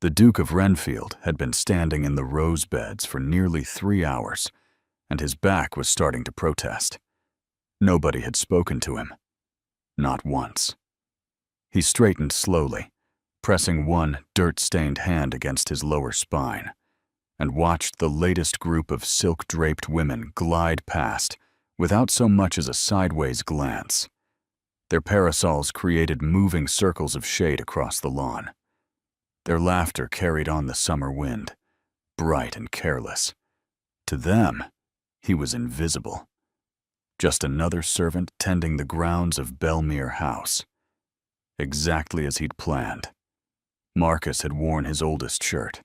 The Duke of Renfield had been standing in the rose beds for nearly 3 hours, and his back was starting to protest. Nobody had spoken to him. Not once. He straightened slowly, pressing one dirt-stained hand against his lower spine, and watched the latest group of silk-draped women glide past without so much as a sideways glance. Their parasols created moving circles of shade across the lawn. Their laughter carried on the summer wind, bright and careless. To them, he was invisible. Just another servant tending the grounds of Belmere House. Exactly as he'd planned. Marcus had worn his oldest shirt,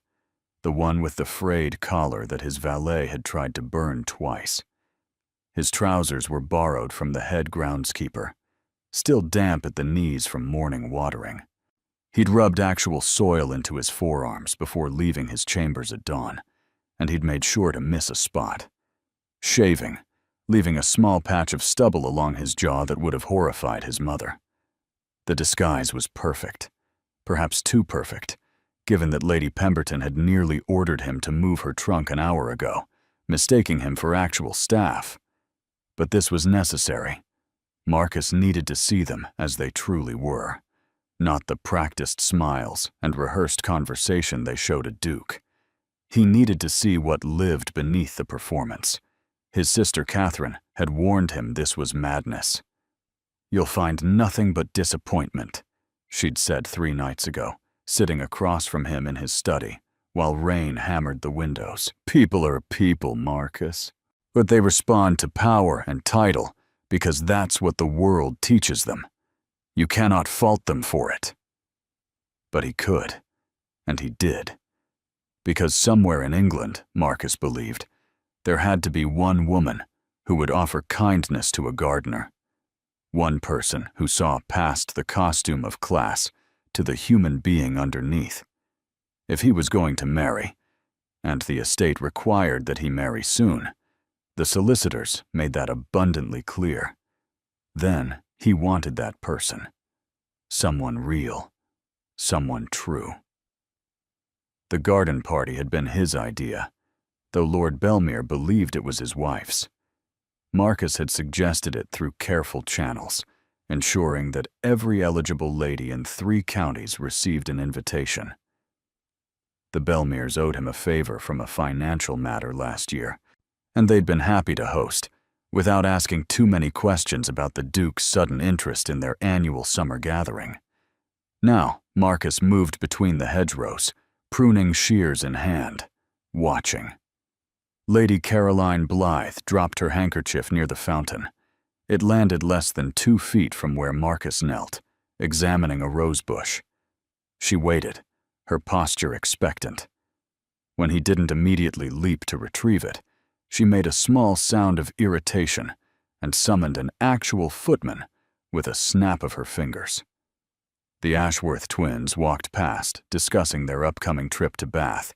the one with the frayed collar that his valet had tried to burn twice. His trousers were borrowed from the head groundskeeper, still damp at the knees from morning watering. He'd rubbed actual soil into his forearms before leaving his chambers at dawn, and he'd made sure to miss a spot. Shaving, leaving a small patch of stubble along his jaw that would have horrified his mother. The disguise was perfect, perhaps too perfect, given that Lady Pemberton had nearly ordered him to move her trunk an hour ago, mistaking him for actual staff. But this was necessary. Marcus needed to see them as they truly were, not the practiced smiles and rehearsed conversation they showed a duke. He needed to see what lived beneath the performance. His sister Catherine had warned him this was madness. "You'll find nothing but disappointment," she'd said 3 nights ago, sitting across from him in his study, while rain hammered the windows. "People are people, Marcus. But they respond to power and title because that's what the world teaches them. You cannot fault them for it." But he could, and he did. Because somewhere in England, Marcus believed, there had to be one woman who would offer kindness to a gardener. One person who saw past the costume of class to the human being underneath. If he was going to marry, and the estate required that he marry soon, the solicitors made that abundantly clear. Then he wanted that person. Someone real. Someone true. The garden party had been his idea, though Lord Belmere believed it was his wife's. Marcus had suggested it through careful channels, ensuring that every eligible lady in 3 counties received an invitation. The Belmeres owed him a favor from a financial matter last year, and they'd been happy to host, without asking too many questions about the Duke's sudden interest in their annual summer gathering. Now, Marcus moved between the hedgerows, pruning shears in hand, watching. Lady Caroline Blythe dropped her handkerchief near the fountain. It landed less than 2 feet from where Marcus knelt, examining a rose bush. She waited, her posture expectant. When he didn't immediately leap to retrieve it, she made a small sound of irritation and summoned an actual footman with a snap of her fingers. The Ashworth twins walked past, discussing their upcoming trip to Bath,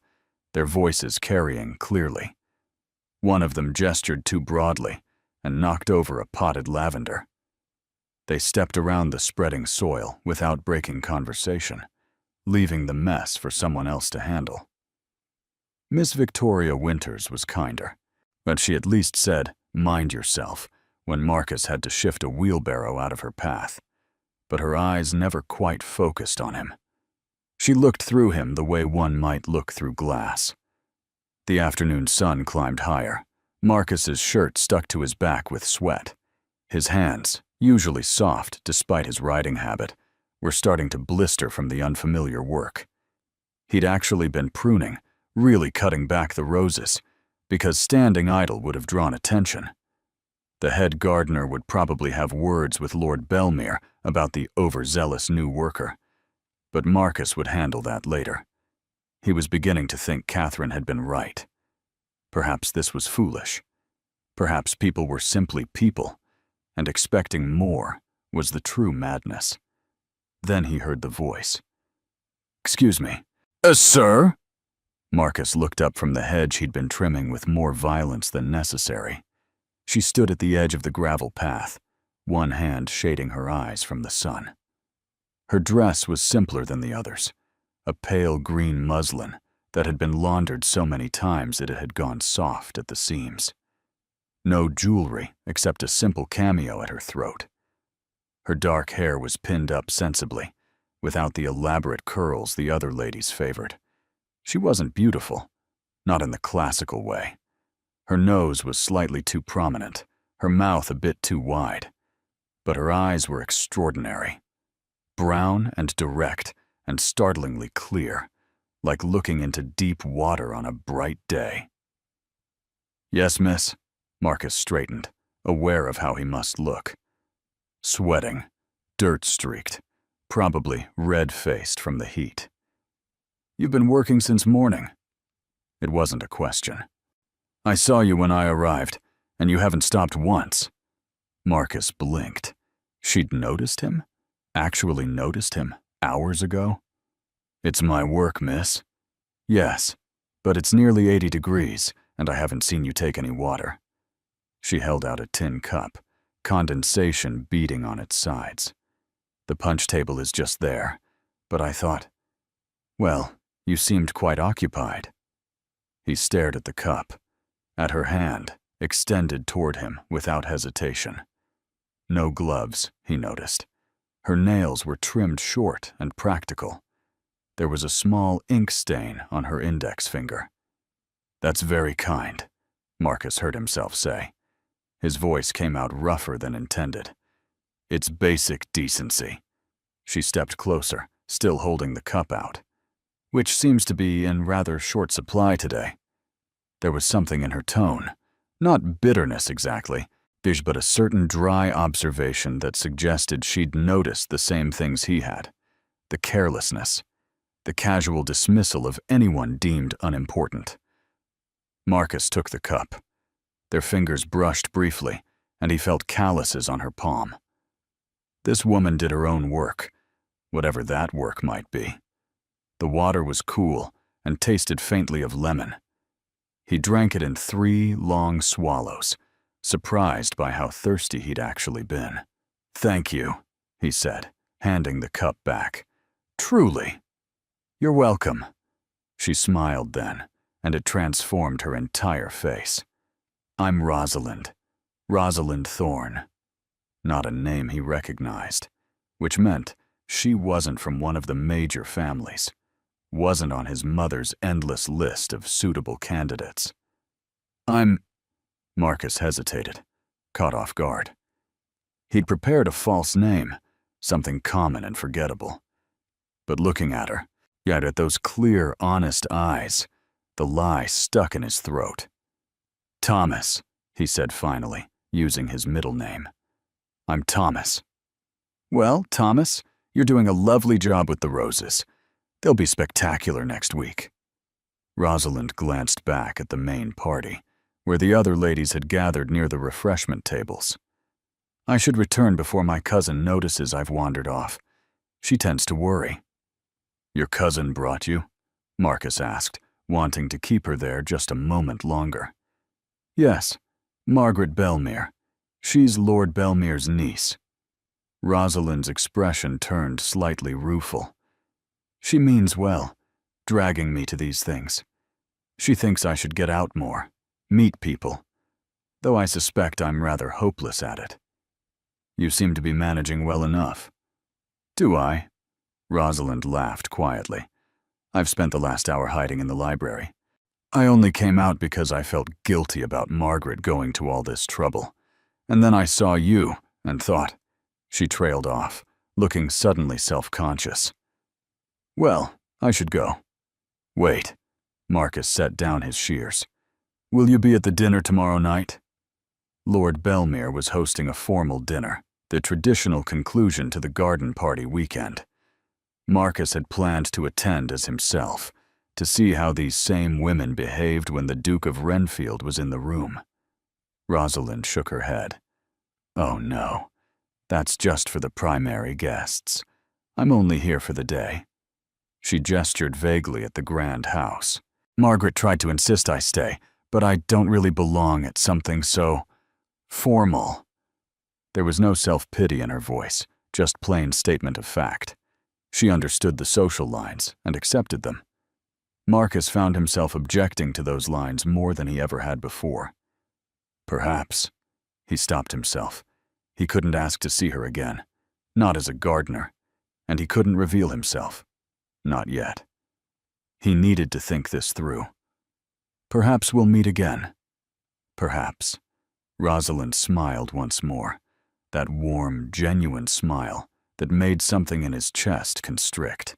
their voices carrying clearly. One of them gestured too broadly and knocked over a potted lavender. They stepped around the spreading soil without breaking conversation, leaving the mess for someone else to handle. Miss Victoria Winters was kinder, but she at least said, "Mind yourself," when Marcus had to shift a wheelbarrow out of her path. But her eyes never quite focused on him. She looked through him the way one might look through glass. The afternoon sun climbed higher. Marcus's shirt stuck to his back with sweat. His hands, usually soft despite his riding habit, were starting to blister from the unfamiliar work. He'd actually been pruning, really cutting back the roses, because standing idle would have drawn attention. The head gardener would probably have words with Lord Belmere about the overzealous new worker, but Marcus would handle that later. He was beginning to think Catherine had been right. Perhaps this was foolish. Perhaps people were simply people, and expecting more was the true madness. Then he heard the voice. "Excuse me." Sir?" Marcus looked up from the hedge he'd been trimming with more violence than necessary. She stood at the edge of the gravel path, one hand shading her eyes from the sun. Her dress was simpler than the others, a pale green muslin that had been laundered so many times that it had gone soft at the seams. No jewelry except a simple cameo at her throat. Her dark hair was pinned up sensibly, without the elaborate curls the other ladies favored. She wasn't beautiful, not in the classical way. Her nose was slightly too prominent, her mouth a bit too wide, but her eyes were extraordinary. Brown and direct and startlingly clear, like looking into deep water on a bright day. "Yes, miss?" Marcus straightened, aware of how he must look. Sweating, dirt-streaked, probably red-faced from the heat. "You've been working since morning." It wasn't a question. "I saw you when I arrived, and you haven't stopped once." Marcus blinked. She'd noticed him? Actually noticed him hours ago? "It's my work, miss." "Yes, but it's nearly 80 degrees, and I haven't seen you take any water." She held out a tin cup, condensation beading on its sides. "The punch table is just there, but I thought, well, you seemed quite occupied." He stared at the cup, at her hand, extended toward him without hesitation. No gloves, he noticed. Her nails were trimmed short and practical. There was a small ink stain on her index finger. "That's very kind," Marcus heard himself say. His voice came out rougher than intended. "It's basic decency." She stepped closer, still holding the cup out, which seems to be in rather short supply today. There was something in her tone, not bitterness exactly, but a certain dry observation that suggested she'd noticed the same things he had. The carelessness, the casual dismissal of anyone deemed unimportant. Marcus took the cup. Their fingers brushed briefly, and he felt calluses on her palm. This woman did her own work, whatever that work might be. The water was cool and tasted faintly of lemon. He drank it in 3 long swallows, surprised by how thirsty he'd actually been. "Thank you," he said, handing the cup back. "Truly." "You're welcome." She smiled then, and it transformed her entire face. "I'm Rosalind Thorne." Not a name he recognized, which meant she wasn't from one of the major families, wasn't on his mother's endless list of suitable candidates. Marcus hesitated, caught off guard. He'd prepared a false name, something common and forgettable. But looking at her, yet at those clear, honest eyes, the lie stuck in his throat. "Thomas," he said finally, using his middle name. "I'm Thomas." "Well, Thomas, you're doing a lovely job with the roses. They'll be spectacular next week." Rosalind glanced back at the main party, where the other ladies had gathered near the refreshment tables. "I should return before my cousin notices I've wandered off. She tends to worry." "Your cousin brought you?" Marcus asked, wanting to keep her there just a moment longer. "Yes, Margaret Belmere. She's Lord Belmere's niece." Rosalind's expression turned slightly rueful. "She means well, dragging me to these things. She thinks I should get out more, meet people, though I suspect I'm rather hopeless at it." "You seem to be managing well enough." "Do I?" Rosalind laughed quietly. "I've spent the last hour hiding in the library. I only came out because I felt guilty about Margaret going to all this trouble. And then I saw you and thought—" She trailed off, looking suddenly self-conscious. "Well, I should go." "Wait." Marcus set down his shears. "Will you be at the dinner tomorrow night?" Lord Belmere was hosting a formal dinner, the traditional conclusion to the garden party weekend. Marcus had planned to attend as himself, to see how these same women behaved when the Duke of Renfield was in the room. Rosalind shook her head. "Oh no, that's just for the primary guests. I'm only here for the day." She gestured vaguely at the grand house. "Margaret tried to insist I stay, but I don't really belong at something so formal." There was no self-pity in her voice, just plain statement of fact. She understood the social lines and accepted them. Marcus found himself objecting to those lines more than he ever had before. Perhaps, he stopped himself, he couldn't ask to see her again, not as a gardener, and he couldn't reveal himself, not yet. He needed to think this through. Perhaps we'll meet again. Perhaps. Rosalind smiled once more, that warm, genuine smile that made something in his chest constrict.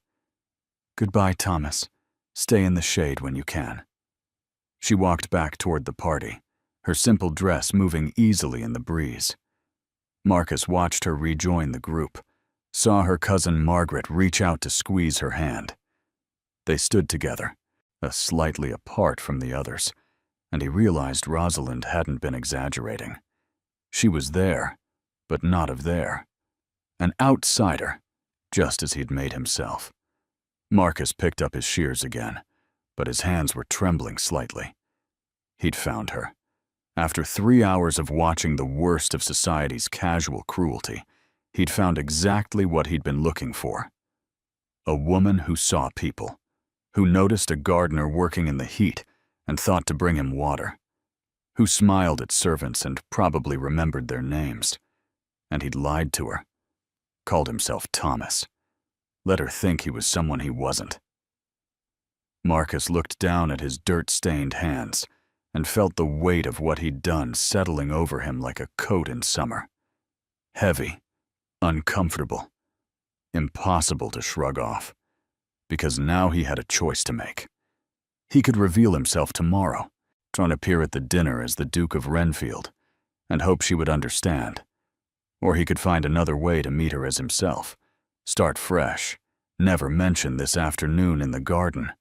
Goodbye, Thomas. Stay in the shade when you can. She walked back toward the party, her simple dress moving easily in the breeze. Marcus watched her rejoin the group, saw her cousin Margaret reach out to squeeze her hand. They stood together, slightly apart from the others, and he realized Rosalind hadn't been exaggerating. She was there, but not of there. An outsider, just as he'd made himself. Marcus picked up his shears again, but his hands were trembling slightly. He'd found her. After 3 hours of watching the worst of society's casual cruelty, he'd found exactly what he'd been looking for. A woman who saw people, who noticed a gardener working in the heat and thought to bring him water, who smiled at servants and probably remembered their names. And he'd lied to her, called himself Thomas, let her think he was someone he wasn't. Marcus looked down at his dirt-stained hands and felt the weight of what he'd done settling over him like a coat in summer. Heavy, uncomfortable, impossible to shrug off, because now he had a choice to make. He could reveal himself tomorrow, try and appear at the dinner as the Duke of Renfield, and hope she would understand. Or he could find another way to meet her as himself, start fresh, never mention this afternoon in the garden.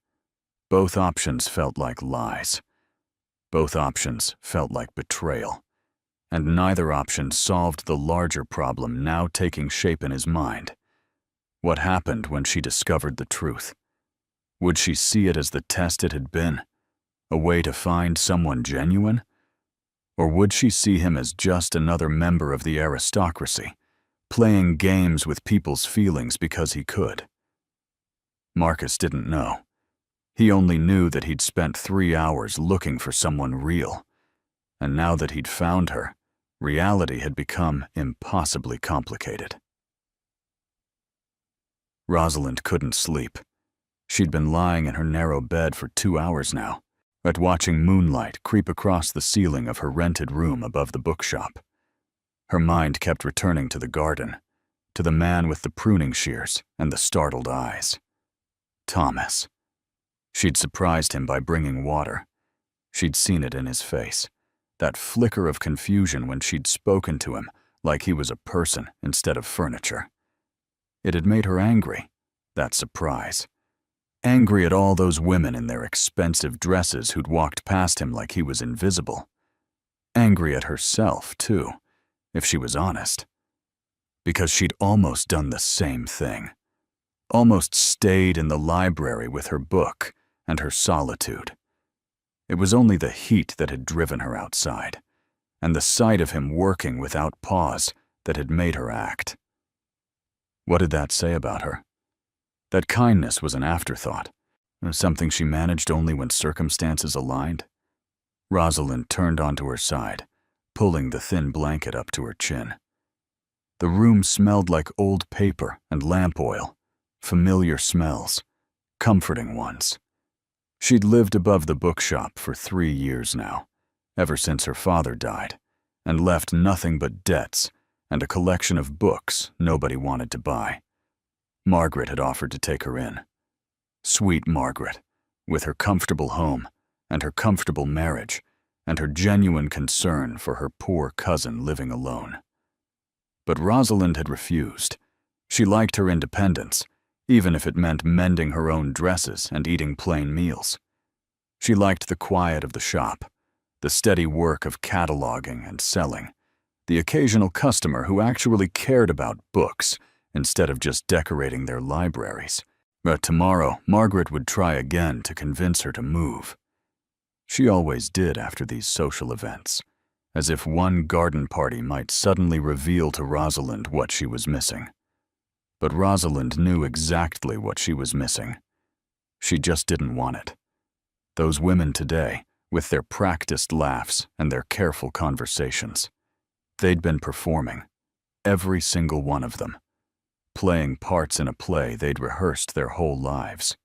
Both options felt like lies. Both options felt like betrayal. And neither option solved the larger problem now taking shape in his mind. What happened when she discovered the truth? Would she see it as the test it had been? A way to find someone genuine? Or would she see him as just another member of the aristocracy, playing games with people's feelings because he could? Marcus didn't know. He only knew that he'd spent 3 hours looking for someone real, and now that he'd found her, reality had become impossibly complicated. Rosalind couldn't sleep. She'd been lying in her narrow bed for 2 hours now, but watching moonlight creep across the ceiling of her rented room above the bookshop. Her mind kept returning to the garden, to the man with the pruning shears and the startled eyes. Thomas. She'd surprised him by bringing water. She'd seen it in his face, that flicker of confusion when she'd spoken to him like he was a person instead of furniture. It had made her angry, that surprise. Angry at all those women in their expensive dresses who'd walked past him like he was invisible. Angry at herself, too, if she was honest. Because she'd almost done the same thing. Almost stayed in the library with her book and her solitude. It was only the heat that had driven her outside, and the sight of him working without pause that had made her act. What did that say about her? That kindness was an afterthought, something she managed only when circumstances aligned? Rosalind turned onto her side, pulling the thin blanket up to her chin. The room smelled like old paper and lamp oil, familiar smells, comforting ones. She'd lived above the bookshop for 3 years now, ever since her father died, and left nothing but debts and a collection of books nobody wanted to buy. Margaret had offered to take her in. Sweet Margaret, with her comfortable home and her comfortable marriage and her genuine concern for her poor cousin living alone. But Rosalind had refused. She liked her independence, even if it meant mending her own dresses and eating plain meals. She liked the quiet of the shop, the steady work of cataloging and selling, the occasional customer who actually cared about books instead of just decorating their libraries. But tomorrow, Margaret would try again to convince her to move. She always did after these social events, as if one garden party might suddenly reveal to Rosalind what she was missing. But Rosalind knew exactly what she was missing. She just didn't want it. Those women today, with their practiced laughs and their careful conversations, they'd been performing, every single one of them, playing parts in a play they'd rehearsed their whole lives.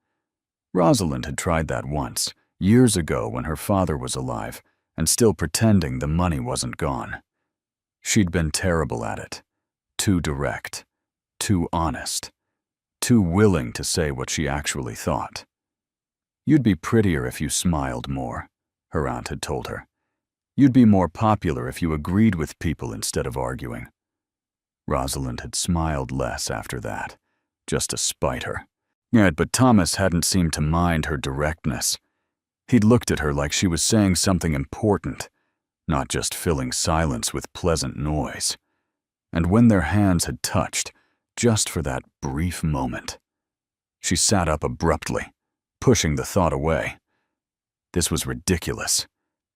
Rosalind had tried that once, years ago when her father was alive, and still pretending the money wasn't gone. She'd been terrible at it, too direct, too honest, too willing to say what she actually thought. "You'd be prettier if you smiled more," her aunt had told her. "You'd be more popular if you agreed with people instead of arguing." Rosalind had smiled less after that, just to spite her. Yet, but Thomas hadn't seemed to mind her directness. He'd looked at her like she was saying something important, not just filling silence with pleasant noise. And when their hands had touched, just for that brief moment, she sat up abruptly, pushing the thought away. This was ridiculous.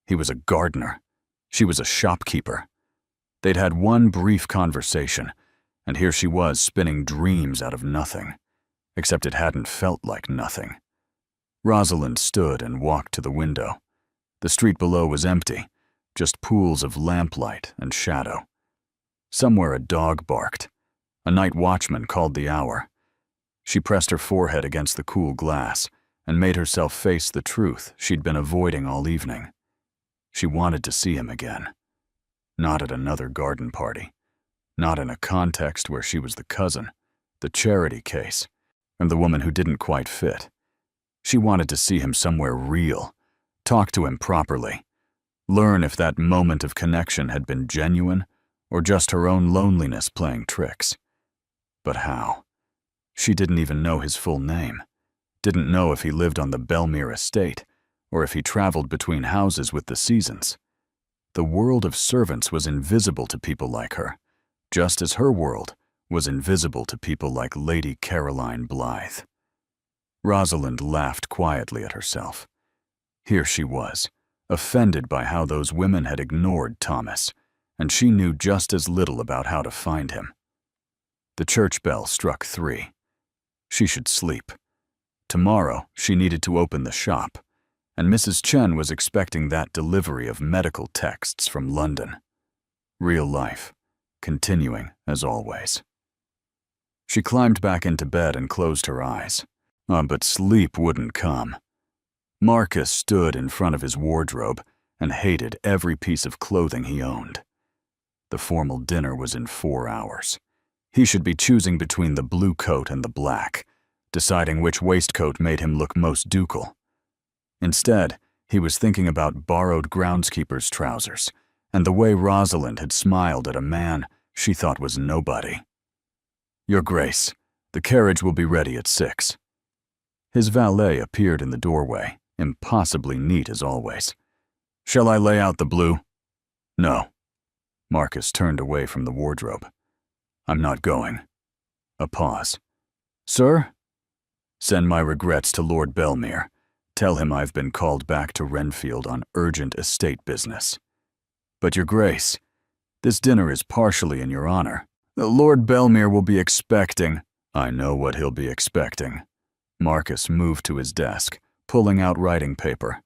He was a gardener. She was a shopkeeper. They'd had one brief conversation, and here she was spinning dreams out of nothing, except it hadn't felt like nothing. Rosalind stood and walked to the window. The street below was empty, just pools of lamplight and shadow. Somewhere a dog barked. A night watchman called the hour. She pressed her forehead against the cool glass and made herself face the truth she'd been avoiding all evening. She wanted to see him again. Not at another garden party. Not in a context where she was the cousin, the charity case, and the woman who didn't quite fit. She wanted to see him somewhere real, talk to him properly, learn if that moment of connection had been genuine or just her own loneliness playing tricks. But how? She didn't even know his full name, didn't know if he lived on the Belmere estate or if he traveled between houses with the seasons. The world of servants was invisible to people like her, just as her world was invisible to people like Lady Caroline Blythe. Rosalind laughed quietly at herself. Here she was, offended by how those women had ignored Thomas, and she knew just as little about how to find him. The church bell struck 3. She should sleep. Tomorrow she needed to open the shop, and Mrs. Chen was expecting that delivery of medical texts from London. Real life, continuing as always. She climbed back into bed and closed her eyes. But sleep wouldn't come. Marcus stood in front of his wardrobe and hated every piece of clothing he owned. The formal dinner was in 4 hours. He should be choosing between the blue coat and the black, deciding which waistcoat made him look most ducal. Instead, he was thinking about borrowed groundskeeper's trousers and the way Rosalind had smiled at a man she thought was nobody. "Your Grace, the carriage will be ready at 6. His valet appeared in the doorway, impossibly neat as always. "Shall I lay out the blue?" "No." Marcus turned away from the wardrobe. "I'm not going." A pause. "Sir?" "Send my regrets to Lord Belmere. Tell him I've been called back to Renfield on urgent estate business." "But Your Grace, this dinner is partially in your honor. Lord Belmere will be expecting—" "I know what he'll be expecting." Marcus moved to his desk, pulling out writing paper.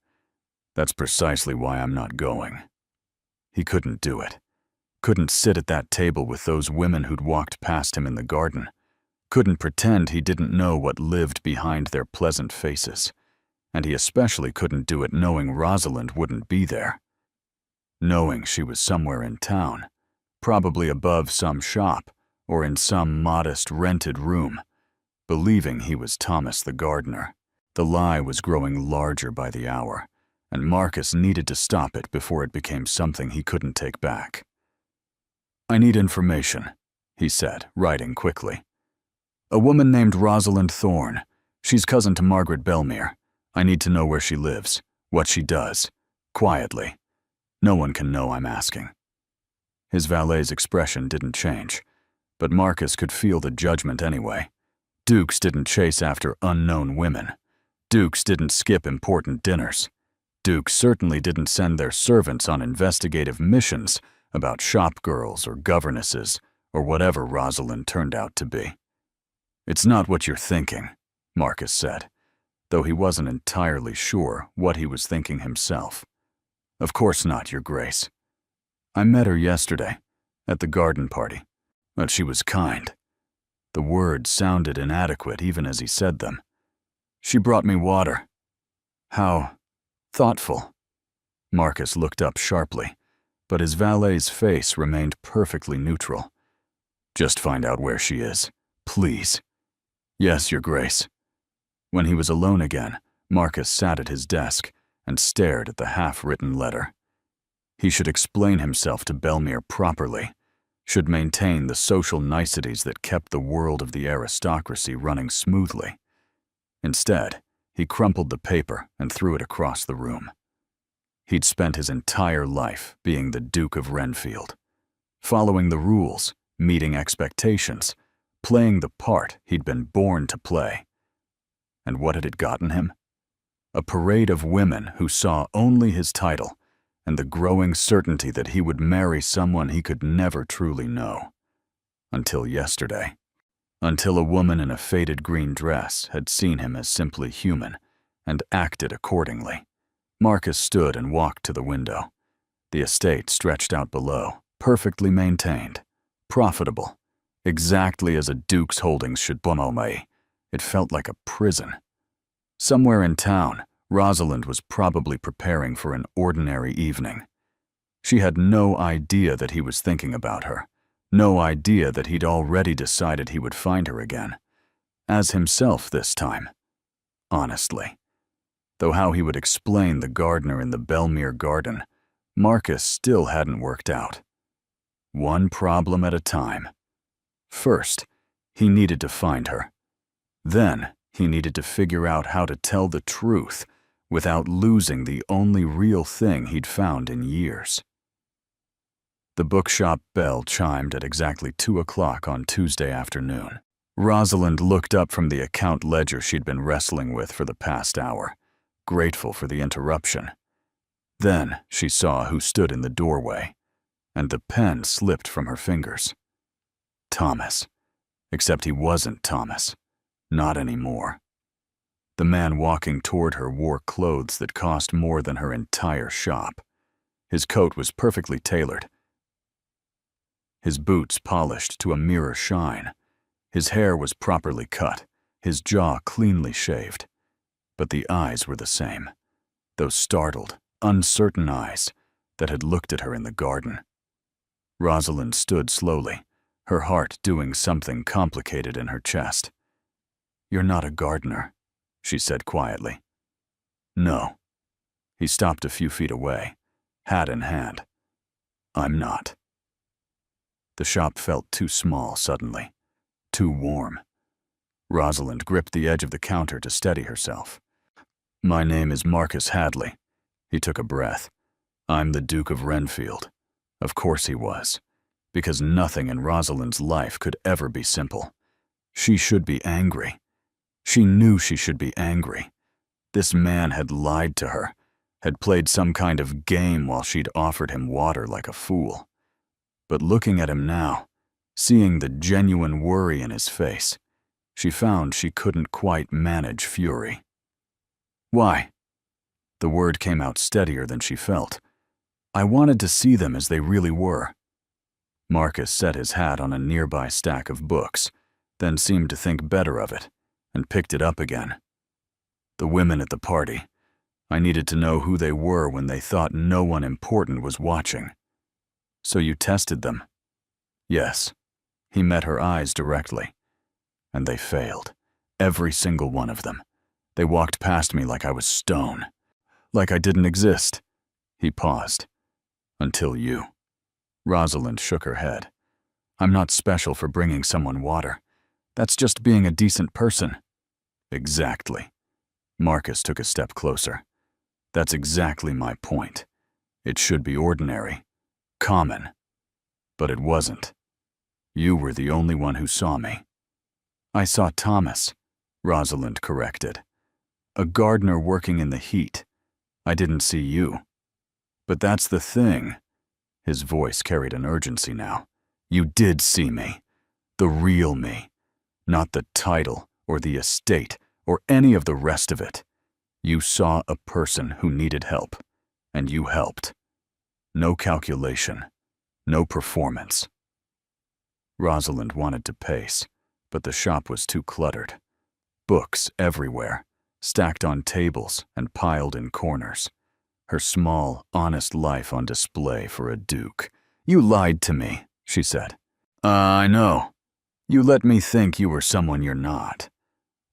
"That's precisely why I'm not going." He couldn't do it. Couldn't sit at that table with those women who'd walked past him in the garden. Couldn't pretend he didn't know what lived behind their pleasant faces. And he especially couldn't do it knowing Rosalind wouldn't be there. Knowing she was somewhere in town, probably above some shop or in some modest rented room. Believing he was Thomas the gardener. The lie was growing larger by the hour, and Marcus needed to stop it before it became something he couldn't take back. "I need information," he said, writing quickly. "A woman named Rosalind Thorne. She's cousin to Margaret Belmere. I need to know where she lives, what she does. Quietly. No one can know I'm asking." His valet's expression didn't change, but Marcus could feel the judgment anyway. Dukes didn't chase after unknown women. Dukes didn't skip important dinners. Dukes certainly didn't send their servants on investigative missions about shop girls or governesses or whatever Rosalind turned out to be. It's not what you're thinking, Marcus said, though he wasn't entirely sure what he was thinking himself. Of course not, Your Grace. I met her yesterday, at the garden party, but she was kind. The words sounded inadequate even as he said them. She brought me water. How thoughtful. Marcus looked up sharply, but his valet's face remained perfectly neutral. Just find out where she is, please. Yes, Your Grace. When he was alone again, Marcus sat at his desk and stared at the half-written letter. He should explain himself to Belmere properly, should maintain the social niceties that kept the world of the aristocracy running smoothly. Instead, he crumpled the paper and threw it across the room. He'd spent his entire life being the Duke of Renfield, following the rules, meeting expectations, playing the part he'd been born to play. And what had it gotten him? A parade of women who saw only his title and the growing certainty that he would marry someone he could never truly know. Until yesterday. Until a woman in a faded green dress had seen him as simply human and acted accordingly. Marcus stood and walked to the window. The estate stretched out below, perfectly maintained, profitable, exactly as a duke's holdings should be. It felt like a prison. Somewhere in town, Rosalind was probably preparing for an ordinary evening. She had no idea that he was thinking about her, no idea that he'd already decided he would find her again, as himself this time. Honestly. Though how he would explain the gardener in the Belmere garden, Marcus still hadn't worked out. One problem at a time. First, he needed to find her. Then, he needed to figure out how to tell the truth without losing the only real thing he'd found in years. The bookshop bell chimed at exactly 2 o'clock on Tuesday afternoon. Rosalind looked up from the account ledger she'd been wrestling with for the past hour, grateful for the interruption. Then she saw who stood in the doorway, and the pen slipped from her fingers. Thomas. Except he wasn't Thomas. Not anymore. The man walking toward her wore clothes that cost more than her entire shop. His coat was perfectly tailored, his boots polished to a mirror shine. His hair was properly cut, his jaw cleanly shaved. But the eyes were the same, those startled, uncertain eyes that had looked at her in the garden. Rosalind stood slowly, her heart doing something complicated in her chest. "You're not a gardener," she said quietly. "No." He stopped a few feet away, hat in hand. "I'm not." The shop felt too small suddenly, too warm. Rosalind gripped the edge of the counter to steady herself. "My name is Marcus Hadley." He took a breath. "I'm the Duke of Renfield." Of course he was, because nothing in Rosalind's life could ever be simple. She should be angry. She knew she should be angry. This man had lied to her, had played some kind of game while she'd offered him water like a fool. But looking at him now, seeing the genuine worry in his face, she found she couldn't quite manage fury. "Why?" The word came out steadier than she felt. "I wanted to see them as they really were." Marcus set his hat on a nearby stack of books, then seemed to think better of it, and picked it up again. "The women at the party. I needed to know who they were when they thought no one important was watching." "So you tested them?" "Yes." He met her eyes directly. "And they failed. Every single one of them. They walked past me like I was stone. Like I didn't exist." He paused. "Until you." Rosalind shook her head. "I'm not special for bringing someone water. That's just being a decent person." "Exactly." Marcus took a step closer. "That's exactly my point. It should be ordinary, common. But it wasn't. You were the only one who saw me." "I saw Thomas," Rosalind corrected. "A gardener working in the heat. I didn't see you." "But that's the thing." His voice carried an urgency now. "You did see me. The real me. Not the title or the estate or any of the rest of it. You saw a person who needed help, and you helped. No calculation, no performance. Rosalind wanted to pace, but the shop was too cluttered. Books everywhere, stacked on tables and piled in corners. Her small, honest life on display for a duke. "You lied to me," she said. I know. You let me think you were someone you're not.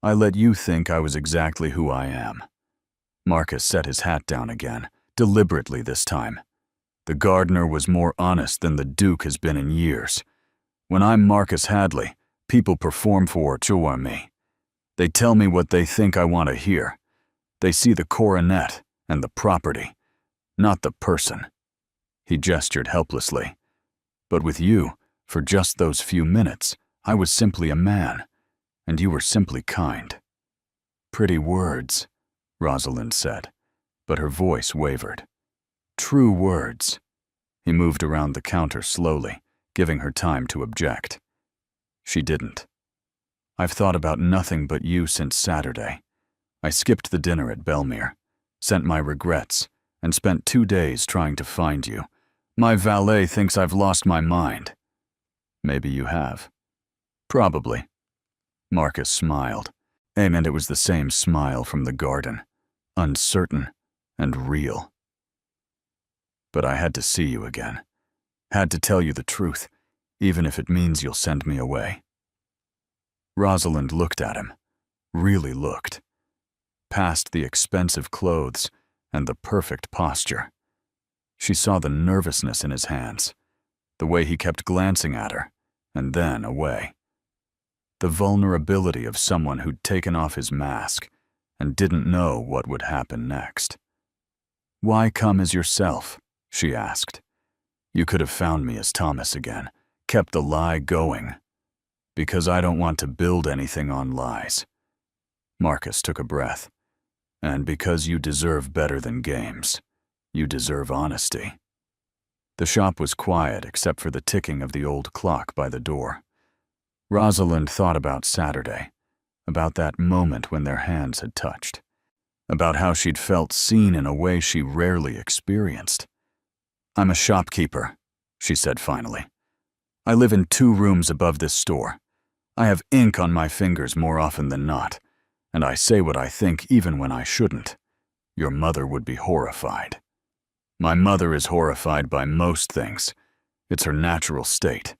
I let you think I was exactly who I am." Marcus set his hat down again, deliberately this time. "The gardener was more honest than the Duke has been in years. When I'm Marcus Hadley, people perform for me. They tell me what they think I want to hear. They see the coronet and the property, not the person." He gestured helplessly. "But with you, for just those few minutes, I was simply a man, and you were simply kind." "Pretty words," Rosalind said, but her voice wavered. "True words." He moved around the counter slowly, giving her time to object. She didn't. "I've thought about nothing but you since Saturday. I skipped the dinner at Belmere, sent my regrets, and spent 2 days trying to find you. My valet thinks I've lost my mind." "Maybe you have." "Probably." Marcus smiled, and it was the same smile from the garden, uncertain and real. "But I had to see you again. Had to tell you the truth, even if it means you'll send me away." Rosalind looked at him, really looked, past the expensive clothes and the perfect posture. She saw the nervousness in his hands, the way he kept glancing at her, and then away. The vulnerability of someone who'd taken off his mask and didn't know what would happen next. "Why come as yourself?" she asked. "You could have found me as Thomas again, kept the lie going." "Because I don't want to build anything on lies." Marcus took a breath. "And because you deserve better than games. You deserve honesty." The shop was quiet except for the ticking of the old clock by the door. Rosalind thought about Saturday, about that moment when their hands had touched, about how she'd felt seen in a way she rarely experienced. "I'm a shopkeeper," she said finally. "I live in 2 rooms above this store. I have ink on my fingers more often than not, and I say what I think even when I shouldn't. Your mother would be horrified." "My mother is horrified by most things. It's her natural state."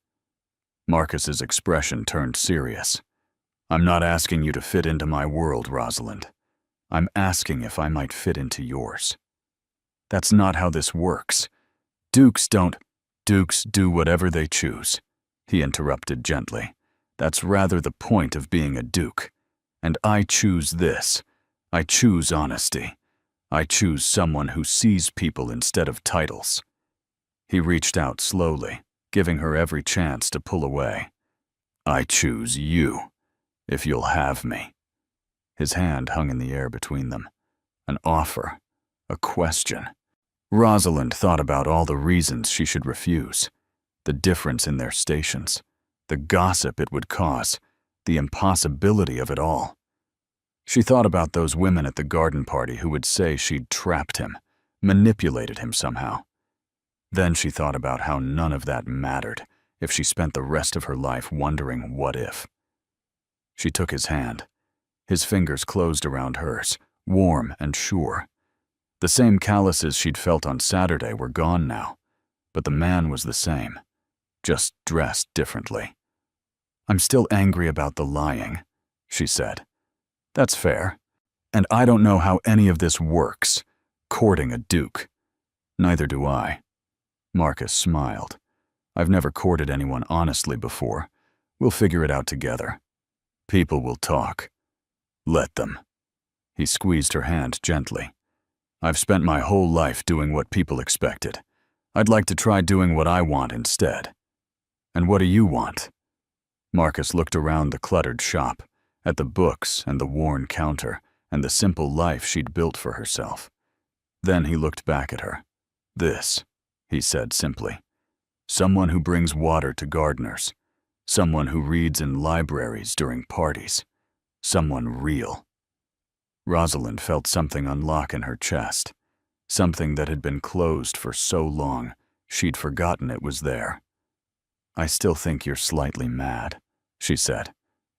Marcus's expression turned serious. "I'm not asking you to fit into my world, Rosalind. I'm asking if I might fit into yours." "That's not how this works. Dukes don't—" "Dukes do whatever they choose," he interrupted gently. "That's rather the point of being a duke. And I choose this. I choose honesty. I choose someone who sees people instead of titles." He reached out slowly, giving her every chance to pull away. "I choose you, if you'll have me." His hand hung in the air between them. An offer, a question. Rosalind thought about all the reasons she should refuse, the difference in their stations, the gossip it would cause, the impossibility of it all. She thought about those women at the garden party who would say she'd trapped him, manipulated him somehow. Then she thought about how none of that mattered if she spent the rest of her life wondering what if. She took his hand. His fingers closed around hers, warm and sure. The same calluses she'd felt on Saturday were gone now, but the man was the same, just dressed differently. "I'm still angry about the lying," she said. "That's fair. And I don't know how any of this works, courting a duke." "Neither do I." Marcus smiled. "I've never courted anyone honestly before. We'll figure it out together. People will talk. Let them." He squeezed her hand gently. "I've spent my whole life doing what people expected. I'd like to try doing what I want instead." "And what do you want?" Marcus looked around the cluttered shop, at the books and the worn counter and the simple life she'd built for herself. Then he looked back at her. "This," he said simply. "Someone who brings water to gardeners. Someone who reads in libraries during parties. Someone real. Rosalind felt something unlock in her chest, something that had been closed for so long she'd forgotten it was there. "I still think you're slightly mad," she said.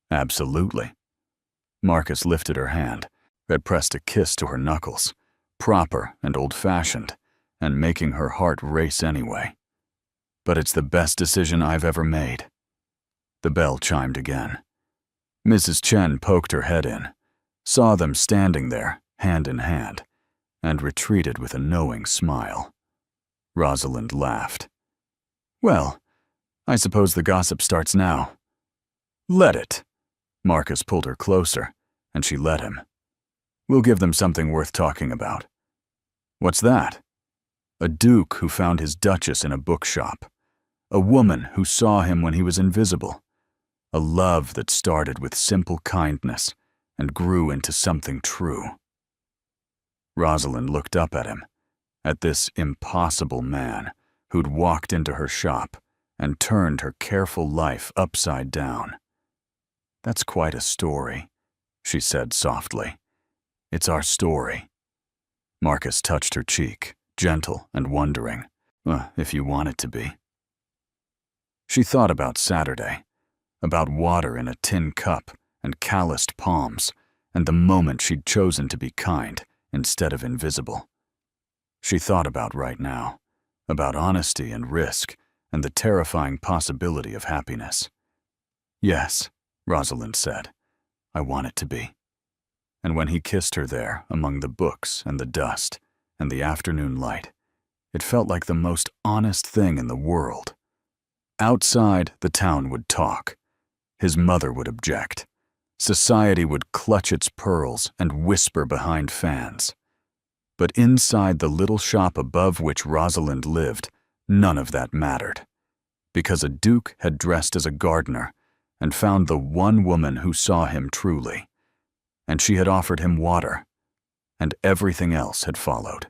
"Absolutely." Marcus lifted her hand, had pressed a kiss to her knuckles, proper and old-fashioned, and making her heart race anyway. "But it's the best decision I've ever made." The bell chimed again. Mrs. Chen poked her head in, saw them standing there, hand in hand, and retreated with a knowing smile. Rosalind laughed. "Well, I suppose the gossip starts now." "Let it." Marcus pulled her closer, and she let him. "We'll give them something worth talking about." "What's that?" "A duke who found his duchess in a bookshop. A woman who saw him when he was invisible. A love that started with simple kindness and grew into something true." Rosalind looked up at him, at this impossible man who'd walked into her shop and turned her careful life upside down. "That's quite a story," she said softly. "It's our story." Marcus touched her cheek, gentle and wondering. If you want it to be." She thought about Saturday, about water in a tin cup and calloused palms, and the moment she'd chosen to be kind instead of invisible. She thought about right now, about honesty and risk and the terrifying possibility of happiness. "Yes," Rosalind said, "I want it to be." And when he kissed her there among the books and the dust and the afternoon light, it felt like the most honest thing in the world. Outside, the town would talk. His mother would object. Society would clutch its pearls and whisper behind fans. But inside the little shop above which Rosalind lived, none of that mattered. Because a duke had dressed as a gardener and found the one woman who saw him truly. And she had offered him water, and everything else had followed.